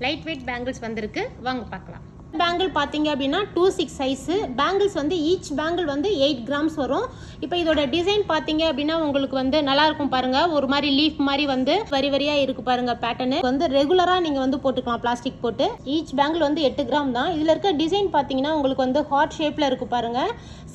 Light weight bangles வந்திருக்கு, வாங்க பார்க்கலாம். பேங்கிள் பார்த்தீங்க அப்படின்னா 2/6 சைஸு பேங்கிள்ஸ் வந்து ஈச் பேங்கிள் வந்து 8 கிராம்ஸ் வரும். இப்போ இதோட டிசைன் பார்த்தீங்க அப்படின்னா உங்களுக்கு வந்து நல்லா இருக்கும் பாருங்க. ஒரு மாதிரி லீஃப் மாதிரி வந்து வரி வரியா இருக்கு பாருங்க. பேட்டர்னு வந்து ரெகுலரா நீங்க வந்து போட்டுக்கலாம் பிளாஸ்டிக் போட்டு. ஈச் பேங்கிள் வந்து 8 கிராம் தான். இதுல இருக்க டிசைன் பார்த்தீங்கன்னா உங்களுக்கு வந்து ஹார்ட் ஷேப்ல இருக்கு பாருங்க.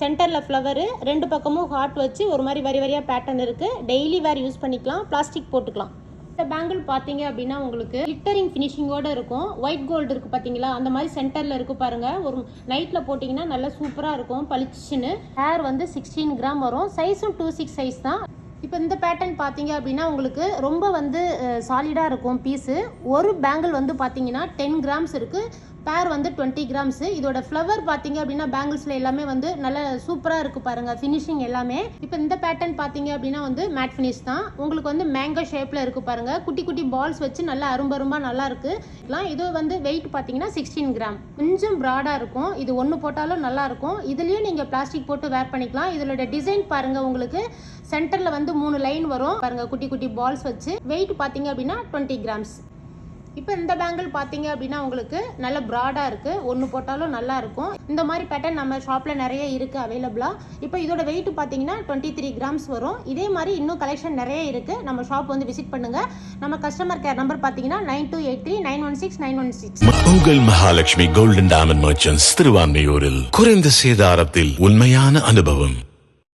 சென்டர்ல ஃப்ளவர், ரெண்டு பக்கமும் ஹார்ட் வச்சு ஒரு மாதிரி வரி வரியா பேட்டர்ன் இருக்கு. டெய்லி வேர் யூஸ் பண்ணிக்கலாம், பிளாஸ்டிக் போட்டுக்கலாம். இந்த பேங்கிள் பார்த்தீங்க அப்படின்னா உங்களுக்கு கிளிட்டரிங் ஃபினிஷிங்கோட இருக்கும். ஒயிட் கோல்டு இருக்கு பார்த்தீங்களா, அந்த மாதிரி சென்டர்ல இருக்கு பாருங்க. ஒரு நைட்ல போட்டிங்கன்னா நல்லா சூப்பராக இருக்கும் பளிச்சுன்னு. ஹேர் வந்து 16 கிராம் வரும். சைஸும் 2/6 சைஸ் தான். இப்போ இந்த பேட்டர்ன் பார்த்தீங்க அப்படின்னா உங்களுக்கு ரொம்ப வந்து சாலிடாக இருக்கும் பீஸு. ஒரு பேங்கிள் வந்து பார்த்தீங்கன்னா 10 கிராம்ஸ் இருக்குது. பேர் வந்து 20 கிராம்ஸு. இதோட ஃப்ளவர் பார்த்தீங்க அப்படின்னா பேங்கிள்ஸில் எல்லாமே வந்து நல்ல சூப்பராக இருக்குது பாருங்கள், ஃபினிஷிங் எல்லாமே. இப்போ இந்த பேட்டர்ன் பார்த்தீங்க அப்படின்னா வந்து மேட் ஃபினிஷ் தான். உங்களுக்கு வந்து மேங்கோ ஷேப்பில் இருக்குது பாருங்கள். குட்டி குட்டி பால்ஸ் வச்சு நல்லா அரும்பரும்பாக நல்லா இருக்குது. இது வந்து வெயிட் பார்த்தீங்கன்னா 16 கிராம். கொஞ்சம் ப்ராடாக இருக்கும். இது ஒன்று போட்டாலும் நல்லா இருக்கும். இதுலேயும் நீங்கள் பிளாஸ்டிக் போட்டு வேர் பண்ணிக்கலாம். இதோட டிசைன் பாருங்கள், உங்களுக்கு சென்டரில் வந்து 3 லைன் வரும் பாருங்கள், குட்டி குட்டி பால்ஸ் வச்சு. வெயிட் பார்த்தீங்க அப்படின்னா 20 கிராம்ஸ். இப்போ இந்த பேங்கிள் பார்த்தீங்க அப்படின்னா உங்களுக்கு நல்ல ப்ராடாக இருக்குது. ஒன்று போட்டாலும் நல்லா இருக்கும். இந்த மாதிரி பேட்டர்ன் நம்ம ஷாப்பில் நிறைய இருக்குது அவைலபிளாக. இப்போ இதோட வெயிட் பார்த்தீங்கன்னா 23 கிராம்ஸ் வரும். இதே மாதிரி இன்னும் கலெக்ஷன் நிறைய இருக்குது. நம்ம ஷாப் வந்து விசிட் பண்ணுங்கள். நம்ம கஸ்டமர் கேர் நம்பர் பார்த்தீங்கன்னா 9283916916. உங்கள் மகாலட்சுமி கோல்டன் டைமண்ட் மர்ச்சன்ட்ஸ், திருவான்மையூரில் குறைந்த சேதாரத்தில் உண்மையான அனுபவம்.